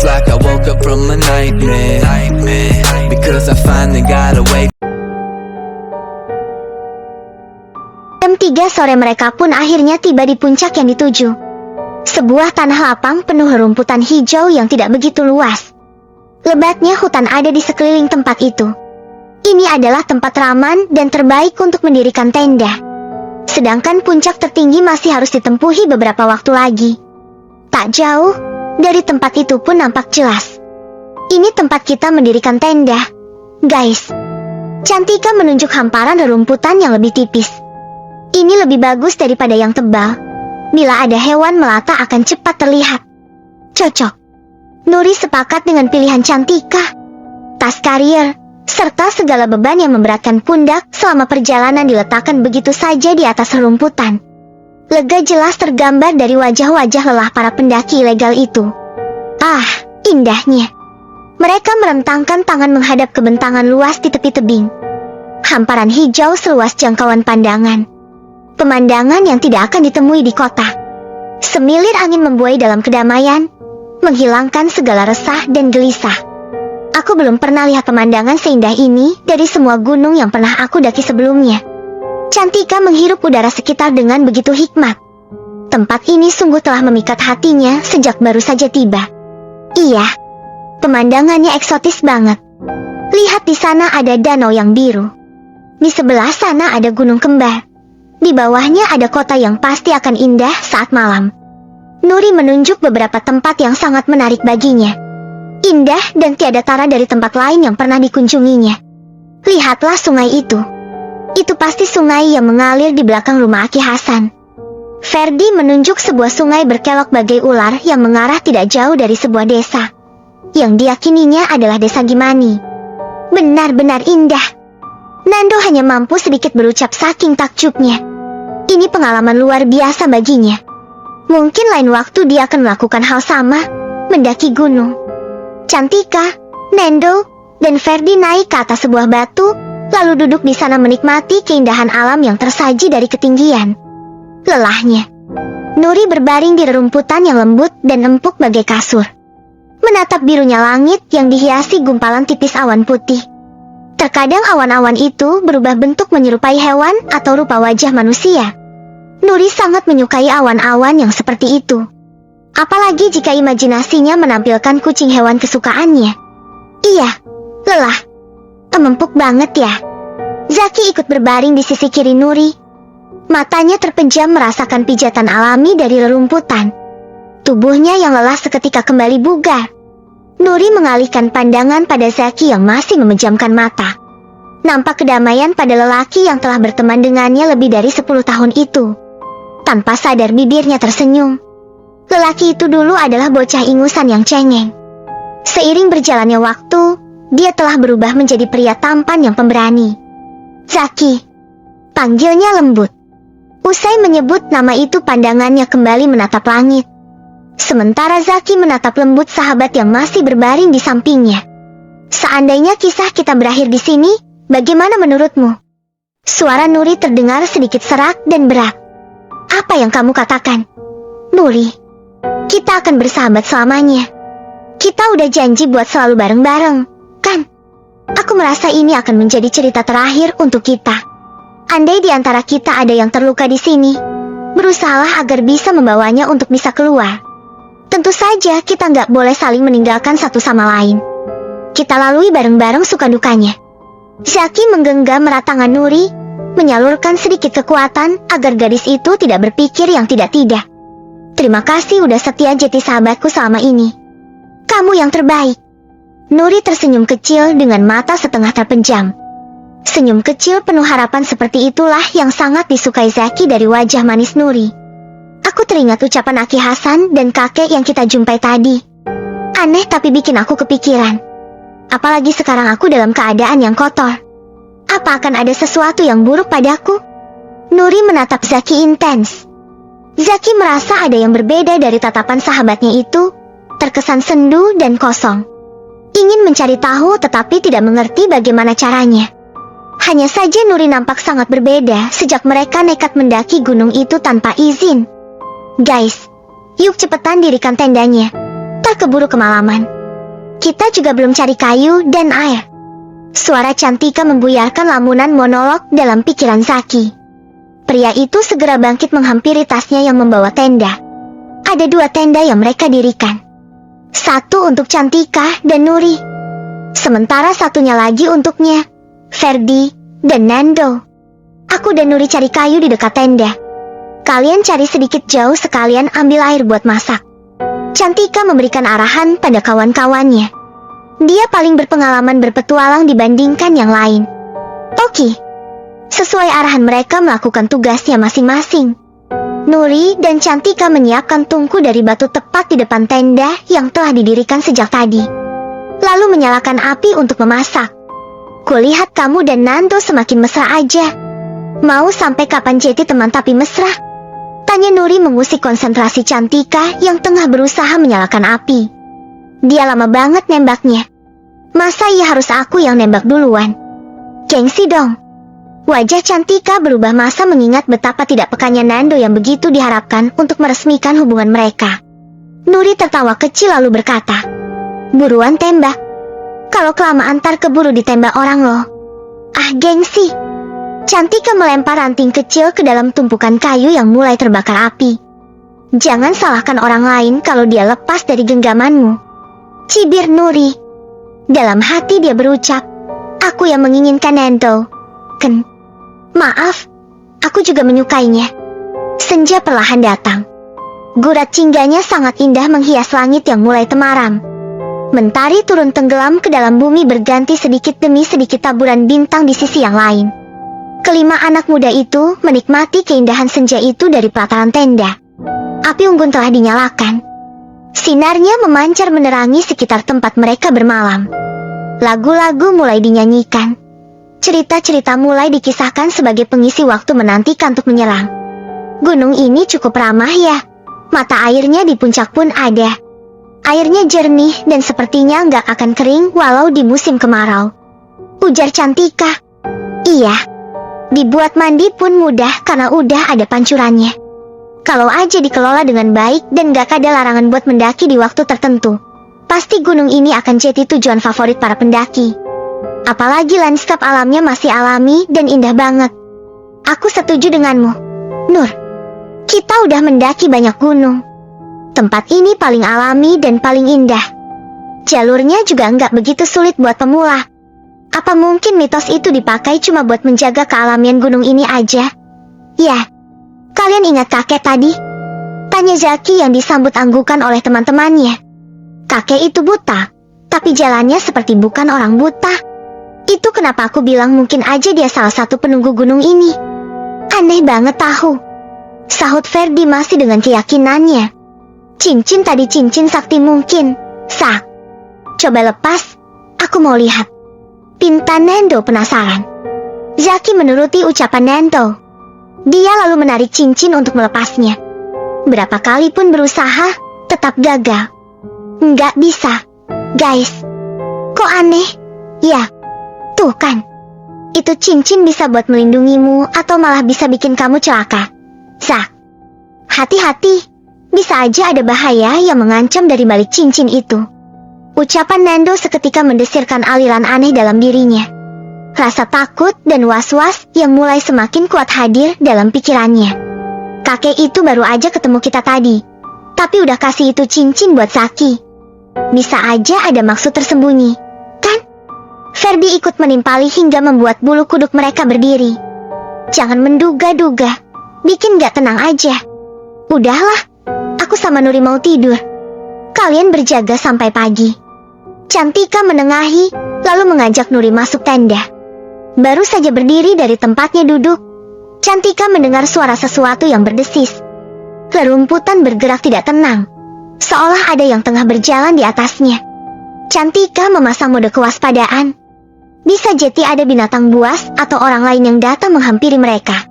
It's like I woke up from a nightmare because I finally got away. Jam 3 sore mereka pun akhirnya tiba di puncak yang dituju. Sebuah tanah lapang penuh rumputan hijau yang tidak begitu luas. Lebatnya hutan ada di sekeliling tempat itu. Ini adalah tempat aman dan terbaik untuk mendirikan tenda. Sedangkan puncak tertinggi masih harus ditempuhi beberapa waktu lagi. Tak jauh dari tempat itu pun nampak jelas. Ini tempat kita mendirikan tenda, guys. Cantika menunjuk hamparan rerumputan yang lebih tipis. Ini lebih bagus daripada yang tebal. Bila ada hewan melata akan cepat terlihat. Cocok. Nuri sepakat dengan pilihan Cantika. Tas karier, serta segala beban yang memberatkan pundak selama perjalanan diletakkan begitu saja di atas rerumputan. Lega jelas tergambar dari wajah-wajah lelah para pendaki ilegal itu. Ah, indahnya. Mereka merentangkan tangan menghadap kebentangan luas di tepi tebing. Hamparan hijau seluas jangkauan pandangan. Pemandangan yang tidak akan ditemui di kota. Semilir angin membuai dalam kedamaian, menghilangkan segala resah dan gelisah. Aku belum pernah lihat pemandangan seindah ini dari semua gunung yang pernah aku daki sebelumnya. Cantika menghirup udara sekitar dengan begitu hikmat. Tempat ini sungguh telah memikat hatinya sejak baru saja tiba. Iya, pemandangannya eksotis banget. Lihat di sana ada danau yang biru. Di sebelah sana ada gunung kembar. Di bawahnya ada kota yang pasti akan indah saat malam. Nuri menunjuk beberapa tempat yang sangat menarik baginya. Indah dan tiada tara dari tempat lain yang pernah dikunjunginya. Lihatlah sungai itu. Itu pasti sungai yang mengalir di belakang rumah Aki Hasan. Ferdi menunjuk sebuah sungai berkelok bagai ular yang mengarah tidak jauh dari sebuah desa. Yang diyakininya adalah desa Gimani. Benar-benar indah. Nando hanya mampu sedikit berucap saking takjubnya. Ini pengalaman luar biasa baginya. Mungkin lain waktu dia akan melakukan hal sama, mendaki gunung. Cantika, Nando, dan Ferdi naik ke atas sebuah batu, lalu duduk di sana menikmati keindahan alam yang tersaji dari ketinggian. Lelahnya. Nuri berbaring di rerumputan yang lembut dan empuk bagai kasur. Menatap birunya langit yang dihiasi gumpalan tipis awan putih. Terkadang awan-awan itu berubah bentuk menyerupai hewan atau rupa wajah manusia. Nuri sangat menyukai awan-awan yang seperti itu. Apalagi jika imajinasinya menampilkan kucing hewan kesukaannya. Iya, lelah. Empuk banget ya. Zaki ikut berbaring di sisi kiri Nuri. Matanya terpejam merasakan pijatan alami dari rerumputan. Tubuhnya yang lelah seketika kembali bugar. Nuri mengalihkan pandangan pada Zaki yang masih memejamkan mata. Nampak kedamaian pada lelaki yang telah berteman dengannya lebih dari 10 tahun itu. Tanpa sadar bibirnya tersenyum. Lelaki itu dulu adalah bocah ingusan yang cengeng. Seiring berjalannya waktu, dia telah berubah menjadi pria tampan yang pemberani. Zaki, panggilnya lembut. Usai menyebut nama itu pandangannya kembali menatap langit. Sementara Zaki menatap lembut sahabat yang masih berbaring di sampingnya. Seandainya kisah kita berakhir di sini, bagaimana menurutmu? Suara Nuri terdengar sedikit serak dan berat. Apa yang kamu katakan? Nuri, kita akan bersahabat selamanya. Kita udah janji buat selalu bareng-bareng, kan? Aku merasa ini akan menjadi cerita terakhir untuk kita. Andai di antara kita ada yang terluka di sini, berusahalah agar bisa membawanya untuk bisa keluar. Tentu saja kita nggak boleh saling meninggalkan satu sama lain. Kita lalui bareng-bareng suka dukanya. Zaki menggenggam erat tangan Nuri, menyalurkan sedikit kekuatan agar gadis itu tidak berpikir yang tidak-tidak. Terima kasih udah setia jadi sahabatku selama ini. Kamu yang terbaik. Nuri tersenyum kecil dengan mata setengah terpejam. Senyum kecil penuh harapan seperti itulah yang sangat disukai Zaki dari wajah manis Nuri. Aku teringat ucapan Aki Hasan dan kakek yang kita jumpai tadi. Aneh tapi bikin aku kepikiran. Apalagi sekarang aku dalam keadaan yang kotor. Apa akan ada sesuatu yang buruk padaku? Nuri menatap Zaki intens. Zaki merasa ada yang berbeda dari tatapan sahabatnya itu, terkesan sendu dan kosong. Ingin mencari tahu tetapi tidak mengerti bagaimana caranya. Hanya saja Nuri nampak sangat berbeda sejak mereka nekat mendaki gunung itu tanpa izin. Guys, yuk cepetan dirikan tendanya. ntar keburu kemalaman. Kita juga belum cari kayu dan air. Suara Cantika membuyarkan lamunan monolog dalam pikiran Zaki. Pria itu segera bangkit menghampiri tasnya yang membawa tenda. Ada 2 tenda yang mereka dirikan. Satu untuk Cantika dan Nuri. Sementara satunya lagi untuknya, Ferdi dan Nando. Aku dan Nuri cari kayu di dekat tenda. Kalian cari sedikit jauh sekalian ambil air buat masak. Cantika memberikan arahan pada kawan-kawannya. Dia paling berpengalaman berpetualang dibandingkan yang lain. Oke. Sesuai arahan mereka melakukan tugasnya masing-masing. Nuri dan Cantika menyiapkan tungku dari batu tepat di depan tenda yang telah didirikan sejak tadi. Lalu menyalakan api untuk memasak. Kulihat kamu dan Nando semakin mesra aja. Mau sampai kapan jadi teman tapi mesra? Tanya Nuri mengusik konsentrasi Cantika yang tengah berusaha menyalakan api. Dia lama banget nembaknya. Masa iya harus aku yang nembak duluan? Gengsi dong. Wajah Cantika berubah masa mengingat betapa tidak pekanya Nando yang begitu diharapkan untuk meresmikan hubungan mereka. Nuri tertawa kecil lalu berkata, "Buruan tembak. Kalau kelamaan ntar keburu ditembak orang loh." Ah, gengsi. Cantika melempar ranting kecil ke dalam tumpukan kayu yang mulai terbakar api. Jangan salahkan orang lain kalau dia lepas dari genggamanmu, cibir Nuri. Dalam hati dia berucap, "Aku yang menginginkan Nando. Maaf, aku juga menyukainya." Senja perlahan datang. Gurat cingganya sangat indah menghias langit yang mulai temaram. Mentari turun tenggelam ke dalam bumi berganti sedikit demi sedikit taburan bintang di sisi yang lain. Kelima anak muda itu menikmati keindahan senja itu dari pelataran tenda. Api unggun telah dinyalakan. Sinarnya memancar menerangi sekitar tempat mereka bermalam. Lagu-lagu mulai dinyanyikan. Cerita-cerita mulai dikisahkan sebagai pengisi waktu menantikan untuk menyerang. Gunung ini cukup ramah ya. Mata airnya di puncak pun ada. Airnya jernih dan sepertinya nggak akan kering walau di musim kemarau, ujar Cantika. Iya, dibuat mandi pun mudah karena udah ada pancurannya. Kalau aja dikelola dengan baik dan gak ada larangan buat mendaki di waktu tertentu, pasti gunung ini akan jadi tujuan favorit para pendaki. Apalagi lanskap alamnya masih alami dan indah banget. Aku setuju denganmu, Nur. Kita udah mendaki banyak gunung. Tempat ini paling alami dan paling indah. Jalurnya juga nggak begitu sulit buat pemula. Apa mungkin mitos itu dipakai cuma buat menjaga kealamian gunung ini aja? Ya, kalian ingat kakek tadi? Tanya Zaki yang disambut anggukan oleh teman-temannya. Kakek itu buta, tapi jalannya seperti bukan orang buta. Itu kenapa aku bilang mungkin aja dia salah satu penunggu gunung ini. Aneh banget tahu, sahut Ferdi masih dengan keyakinannya. Cincin tadi cincin sakti mungkin. Sak, coba lepas, aku mau lihat. Pinta Nando penasaran. Zaki menuruti ucapan Nando. Dia lalu menarik cincin untuk melepasnya. Berapa kali pun berusaha, tetap gagal. Nggak bisa, guys. Kok aneh? Ya, tuh kan. Itu cincin bisa buat melindungimu atau malah bisa bikin kamu celaka. Zak, hati-hati. Bisa aja ada bahaya yang mengancam dari balik cincin itu. Ucapan Nando seketika mendesirkan aliran aneh dalam dirinya. Rasa takut dan was-was yang mulai semakin kuat hadir dalam pikirannya. Kakek itu baru aja ketemu kita tadi, tapi udah kasih itu cincin buat Zaki. Bisa aja ada maksud tersembunyi, kan? Ferdi ikut menimpali hingga membuat bulu kuduk mereka berdiri. Jangan menduga-duga, bikin gak tenang aja. Udahlah, aku sama Nuri mau tidur. Kalian berjaga sampai pagi. Cantika menengahi, lalu mengajak Nuri masuk tenda. Baru saja berdiri dari tempatnya duduk, Cantika mendengar suara sesuatu yang berdesis. Rerumputan bergerak tidak tenang, seolah ada yang tengah berjalan di atasnya. Cantika memasang mode kewaspadaan. Bisa jadi ada binatang buas atau orang lain yang datang menghampiri mereka.